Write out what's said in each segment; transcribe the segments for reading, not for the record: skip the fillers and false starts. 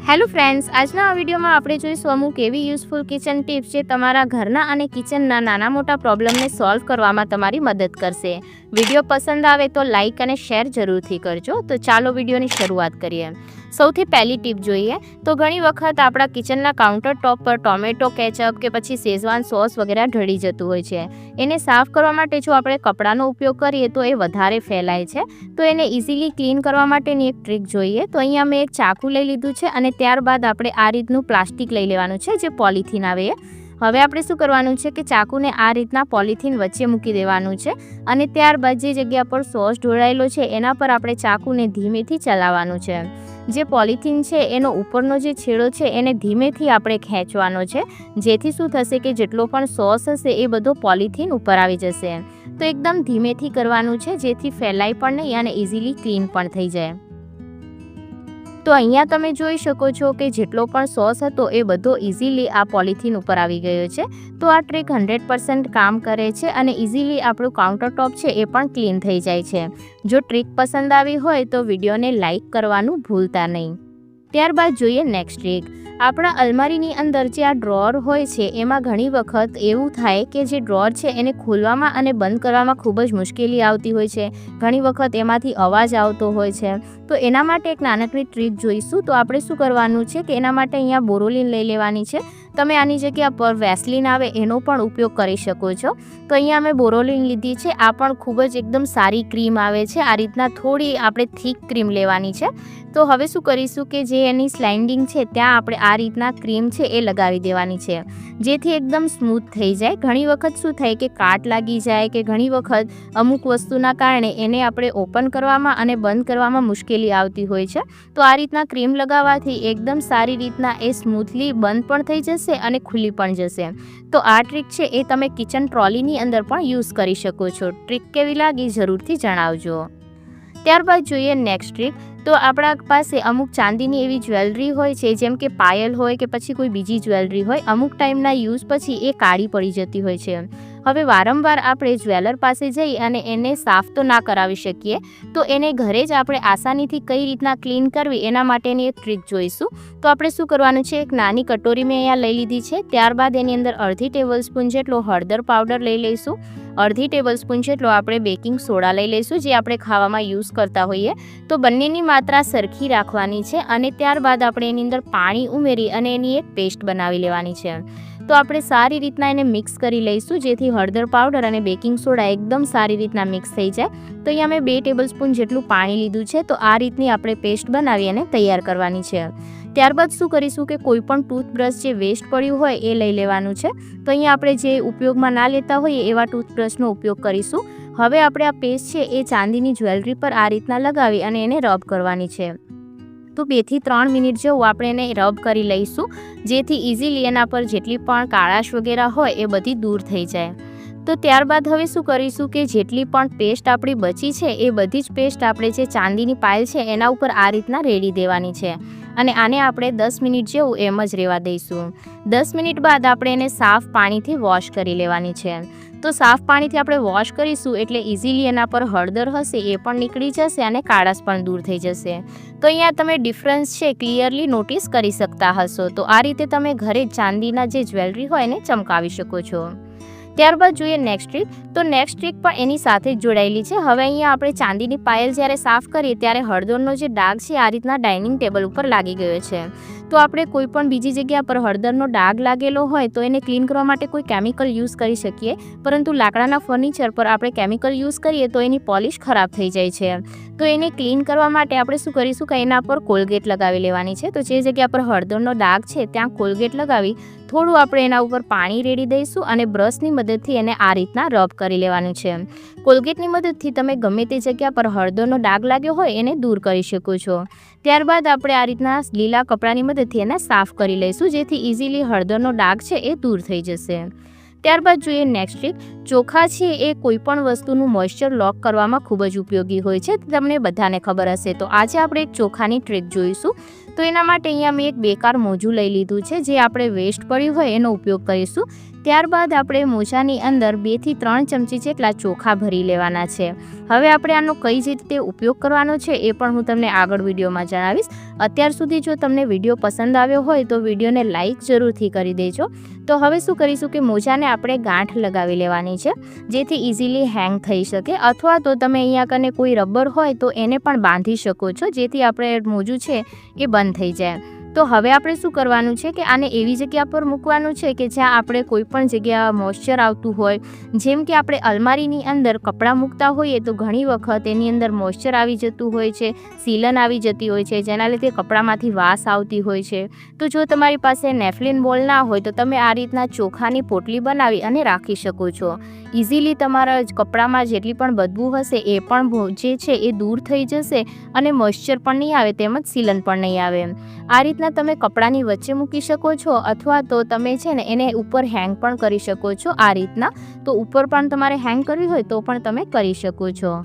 Hello friends, આજના આ વિડીયોમાં આપણે જોઈશું અમુક એવી યુઝફુલ કિચન ટિપ્સ જે તમારા ઘરના અને કિચનના નાના મોટા પ્રોબ્લેમને સોલ્વ કરવામાં તમારી મદદ કરશે. વિડીયો પસંદ આવે તો લાઇક અને શેર જરૂરથી કરજો. તો ચાલો વિડીયોની શરૂઆત કરીએ. સૌથી પહેલી ટીપ જોઈએ તો ઘણી વખત આપણા કિચનના કાઉન્ટર ટોપ પર ટોમેટો કેચઅપ કે પછી શેઝવાન સોસ વગેરે ઢળી જતું હોય છે. એને સાફ કરવા માટે જો આપણે કપડાનો ઉપયોગ કરીએ તો એ વધારે ફેલાય છે. તો એને ઇઝીલી ક્લીન કરવા માટેની એક ટ્રીક જોઈએ. તો અહીંયા મેં એક ચાકુ લઈ લીધું છે અને ત્યારબાદ આપણે આ રીતનું પ્લાસ્ટિક લઈ લેવાનું છે, જે પોલિથીન આવે. હવે આપણે શું કરવાનું છે કે ચાકુને આ રીતના પોલિથીન વચ્ચે મૂકી દેવાનું છે અને ત્યારબાદ જે જગ્યા પર સોસ ઢોળાયેલો છે એના પર આપણે ચાકુને ધીમેથી ચલાવવાનું છે. જે પોલિથીન છે એનો ઉપરનો જે છેડો છે એને ધીમેથી આપણે ખેંચવાનો છે, જેથી શું થશે કે જેટલો પણ સોસ હશે એ બધો પોલિથીન ઉપર આવી જશે. તો એકદમ ધીમેથી કરવાનું છે, જેથી ફેલાય પણ નહીં અને ઇઝીલી ક્લીન પણ થઈ જાય. તો અહીંયા તમે જોઈ શકો છો કે જેટલો પણ સોસ હતો એ બધો ઇઝીલી આ પોલિથીન ઉપર આવી ગયો છે. તો આ ટ્રીક 100% કામ કરે છે અને ઇઝીલી આપણું કાઉન્ટર ટોપ છે એ પણ ક્લીન થઈ જાય છે. જો ટ્રીક પસંદ આવી હોય તો વિડીયોને લાઇક કરવાનું ભૂલતા નહીં. ત્યારબાદ જોઈએ નેક્સ્ટ ટ્રીક. આપણા અલમારીની અંદર જે આ ડ્રોઅર હોય છે એમાં ઘણી વખત એવું થાય કે જે ડ્રોઅર છે એને ખોલવામાં અને બંધ કરવામાં ખૂબ જ મુશ્કેલી આવતી હોય છે. ઘણી વખત એમાંથી અવાજ આવતો હોય છે. તો એના માટે એક નાનકડી ટ્રીક જોઈશું. તો આપણે શું કરવાનું છે કે એના માટે અહીંયા બોરોલિન લઈ લેવાની છે. તમે આની જગ્યા પર વેસલીન આવે એનો પણ ઉપયોગ કરી શકો છો. તો અહીંયા અમે બોરોલિન લીધી છે. આ પણ ખૂબ જ એકદમ સારી ક્રીમ આવે છે. આ રીતના થોડી આપણે થીક ક્રીમ લેવાની છે. તો હવે શું કરીશું કે જે એની સ્લાઇડિંગ છે ત્યાં આપણે આ રીતના ક્રીમ છે એ લગાવી દેવાની છે, જેથી એકદમ સ્મૂથ થઈ જાય. ઘણી વખત શું થાય કે કાટ લાગી જાય કે ઘણી વખત અમુક વસ્તુના કારણે એને આપણે ઓપન કરવામાં અને બંધ કરવામાં મુશ્કેલી આવતી હોય છે. તો આ રીતના ક્રીમ લગાવવાથી એકદમ સારી રીતના એ સ્મૂથલી બંધ પણ થઈ જશે અને ખુલ્લી પણ જશે. તો આ ટ્રીક છે એ તમે કિચન ટ્રોલીની અંદર પણ યુઝ કરી શકો છો. ટ્રીક કેવી લાગી જરૂરથી જણાવજો. ત્યારબાદ જોઈએ નેક્સ્ટ ટ્રીક. તો આપણા પાસે અમુક ચાંદીની એવી જ્વેલરી હોય છે, જેમ કે પાયલ હોય કે પછી કોઈ બીજી જ્વેલરી હોય, અમુક ટાઈમના યુઝ પછી એ કાળી પડી જતી હોય છે. હવે વારંવાર આપણે જ્વેલર પાસે જઈ અને એને સાફ તો ના કરાવી શકીએ, તો એને ઘરે જ આપણે આસાનીથી કઈ રીતના ક્લીન કરવી એના માટેની એક ટ્રીક જોઈશું. તો આપણે શું કરવાનું છે, એક નાની કટોરી મેં અહીંયા લઈ લીધી છે. ત્યારબાદ એની અંદર અડધી ટેબલ સ્પૂન જેટલો હળદર પાવડર લઈ લઈશું. અડધી ટેબલ સ્પૂન જેટલો આપણે બેકિંગ સોડા લઈ લઈશું, જે આપણે ખાવામાં યુઝ કરતા હોઈએ. તો બંનેની માત્રા સરખી રાખવાની છે અને ત્યારબાદ આપણે એની અંદર પાણી ઉમેરી અને એની એક પેસ્ટ બનાવી લેવાની છે. તો આપણે સારી રીતના એને મિક્સ કરી લઈશું, જેથી હળદર પાવડર અને બેકિંગ સોડા એકદમ સારી રીતના મિક્સ થઈ જાય. તો અહીંયા મેં 2 ટેબલ સ્પૂન જેટલું પાણી લીધું છે. તો આ રીતની આપણે પેસ્ટ બનાવી અને તૈયાર કરવાની છે. ત્યારબાદ શું કરીશું કે કોઈ પણ ટૂથબ્રશ જે વેસ્ટ પડ્યું હોય એ લઈ લેવાનું છે. તો અહીંયા આપણે જે ઉપયોગમાં ના લેતા હોઈએ એવા ટૂથબ્રશનો ઉપયોગ કરીશું. હવે આપણે આ પેસ્ટ છે એ ચાંદીની જ્વેલરી પર આ રીતના લગાવી અને એને રબ કરવાની છે. તો 2 થી 3 મિનિટ જેવું આપણે એને રબ કરી લઈશું, જેથી ઇઝીલી એના પર જેટલી પણ કાળાશ વગેરે હોય એ બધી દૂર થઈ જાય. તો ત્યારબાદ હવે શું કરીશું કે જેટલી પણ પેસ્ટ આપણી બચી છે એ બધી જ પેસ્ટ આપણે જે ચાંદીની પાયલ છે એના ઉપર આ રીતના રેડી દેવાની છે અને આને આપણે 10 મિનિટ જેવું એમ જ રહેવા દઈશું. 10 મિનિટ બાદ આપણે એને સાફ પાણીથી વોશ કરી લેવાની છે. તો સાફ પાણીથી આપણે વોશ કરીશું એટલે ઇઝીલી એના પર હળદર હશે એ પણ નીકળી જશે અને કાળાશ પણ દૂર થઈ જશે. તો અહીંયા તમે ડિફરન્સ છે ક્લિયરલી નોટિસ કરી શકતા હશો. તો આ રીતે તમે ઘરે ચાંદીના જે જ્વેલરી હોય એને ચમકાવી શકો છો. ત્યારબાદ જોઈએ નેક્સ્ટ ટ્રીક. તો નેક્સ્ટ ટ્રીક પણ એની સાથે જ જોડાયેલી છે. હવે અહીંયા આપણે ચાંદીની પાયલ જ્યારે સાફ કરીએ ત્યારે હળદરનો જે ડાઘ છે આ રીતના ડાઇનિંગ ટેબલ ઉપર લાગી ગયો છે. તો આપણે કોઈ પણ બીજી જગ્યા પર હળદરનો ડાઘ લાગેલો હોય તો એને ક્લીન કરવા માટે કોઈ કેમિકલ યુઝ કરી શકીએ, પરંતુ લાકડાના ફર્નિચર પર આપણે કેમિકલ યુઝ કરીએ તો એની પોલિશ ખરાબ થઈ જાય છે. તો એને ક્લીન કરવા માટે આપણે શું કરીશું કે એના પર કોલગેટ લગાવી લેવાની છે. તો જે જગ્યા પર હળદરનો ડાઘ છે ત્યાં કોલગેટ લગાવી થોડું આપણે એના ઉપર પાણી રેડી દઈશું અને બ્રશની મદદથી એને આ રીતના રબ કરી લેવાનું છે. કોલગેટની મદદથી તમે ગમે તે જગ્યા પર હળદરનો ડાઘ લાગ્યો હોય એને દૂર કરી શકો છો. ત્યારબાદ આપણે આ રીતના લીલા કપડાની મદદથી એને સાફ કરી લઈશું, જેથી ઇઝીલી હળદરનો ડાઘ છે એ દૂર થઈ જશે. ત્યારબાદ જોઈએ નેક્સ્ટ ટ્રીક. ચોખા છે એ કોઈ પણ વસ્તુનું મોઇશ્ચર લોક કરવામાં ખૂબ જ ઉપયોગી હોય છે, તમને બધાને ખબર હશે. તો આજે આપણે એક ચોખાની ટ્રીક જોઈશું. તો એના માટે અહીંયા મેં એક બેકાર મોજું લઈ લીધું છે, જે આપણે વેસ્ટ પડ્યું હોય એનો ઉપયોગ કરીશું. ત્યારબાદ આપણે મોજાની અંદર 2 થી 3 ચમચી જેટલા ચોખા ભરી લેવાના છે. હવે આપણે આનો કઈ રીતે ઉપયોગ કરવાનો છે એ પણ હું તમને આગળ વિડીયોમાં જણાવીશ. અત્યાર સુધી જો તમને વિડીયો પસંદ આવ્યો હોય તો વિડીયોને લાઈક જરૂરથી કરી દેજો. તો હવે શું કરીશું કે મોજાને આપણે ગાંઠ લગાવી લેવાની છે, જેથી ઇઝીલી હેંગ થઈ શકે, અથવા તો તમે અહીંયા કને કોઈ રબર હોય તો એને પણ બાંધી શકો છો, જેથી આપણે મોજું છે એ બંધ થઈ જાય. તો હવે આપણે શું કરવાનું છે કે આને એવી જગ્યા પર મૂકવાનું છે કે જ્યાં આપણે કોઈ પણ જગ્યા મોઇશ્ચર આવતું હોય. જેમ કે આપણે અલમારીની અંદર કપડાં મૂકતા હોઈએ તો ઘણી વખત એની અંદર મોઇશ્ચર આવી જતું હોય છે, સીલન આવી જતી હોય છે, જેના લીધે કપડામાંથી વાસ આવતી હોય છે. તો જો તમારી પાસે નેફલિન બોલ ના હોય તો તમે આ રીતના ચોખાની પોટલી બનાવી અને રાખી શકો છો. ઇઝીલી તમારા કપડામાં જેટલી પણ બદબુ હશે એ પણ જે છે એ દૂર થઈ જશે અને મોઇશ્ચર પણ નહીં આવે, તેમજ સીલન પણ નહીં આવે. આ રીતના તમે કપડાની વચ્ચે મૂકી શકો છો, અથવા તો તમે છે ને એને ઉપર હેંગ પણ કરી શકો છો. આ રીતના તો ઉપર પણ તમારે હેંગ કરવી હોય તો પણ તમે કરી શકો છો.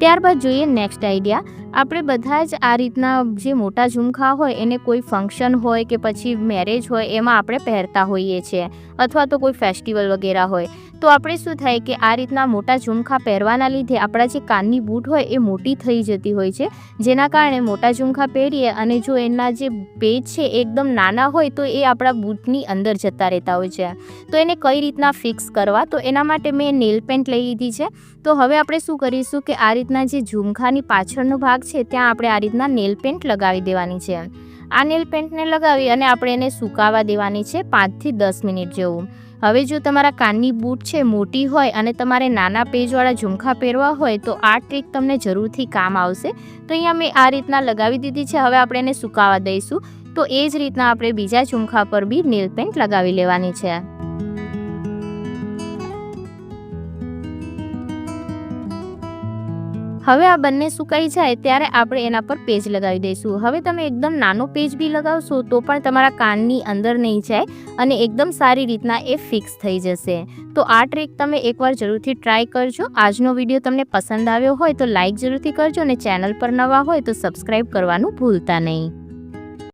ત્યારબાદ જોઈએ નેક્સ્ટ આઈડિયા. આપણે બધા જ આ રીતના જે મોટા ઝુમખા હોય એને કોઈ ફંક્શન હોય કે પછી મેરેજ હોય એમાં આપણે પહેરતા હોઈએ છીએ, અથવા તો કોઈ ફેસ્ટિવલ વગેરે હોય. તો આપણે શું થાય કે આ રીતના મોટા ઝુમખા પહેરવાના લીધે આપણા જે કાનની બૂટ હોય એ મોટી થઈ જતી હોય છે, જેના કારણે મોટા ઝુમખા પહેરીએ અને જો એના જે પેચ છે એકદમ નાના હોય તો એ આપણા બૂટની અંદર જતા રહેતા હોય છે. તો એને કઈ રીતના ફિક્સ કરવા, તો એના માટે મેં નેલ પેન્ટ લઈ લીધી છે. તો હવે આપણે શું કરીશું કે આ રીતના જે ઝુમખાની પાછળનો ભાગ છે ત્યાં આપણે આ રીતના નેલ પેન્ટ લગાવી દેવાની છે. આ નેલ પેન્ટને લગાવી અને આપણે એને સુકાવા દેવાની છે 5 થી 10 મિનિટ જેવું. હવે જો તમારા કાનની બૂટ છે મોટી હોય અને તમારે નાના પેજવાળા ઝુમખા પહેરવા હોય તો આ ટ્રીક તમને જરૂરથી કામ આવશે. તો અહીંયા મેં આ રીતના લગાવી દીધી છે. હવે આપણે એને સુકાવા દઈશું. તો એ જ રીતના આપણે બીજા ઝુમખા પર બી નેલ પેન્ટ લગાવી લેવાની છે. હવે આ બંને સુકાઈ જાય ત્યારે આપણે એના પર પેજ લગાવી દઈશું. હવે તમે એકદમ નાનો પેજ બી લગાવશો તો પણ તમારા કાનની અંદર નહીં જાય અને એકદમ સારી રીતના એ ફિક્સ થઈ જશે. તો આ ટ્રીક તમે એકવાર જરૂરથી ટ્રાય કરજો. આજનો વિડીયો તમને પસંદ આવ્યો હોય તો લાઈક જરૂરથી કરજો અને ચેનલ પર નવા હોય તો સબસ્ક્રાઈબ કરવાનું ભૂલતા નહીં.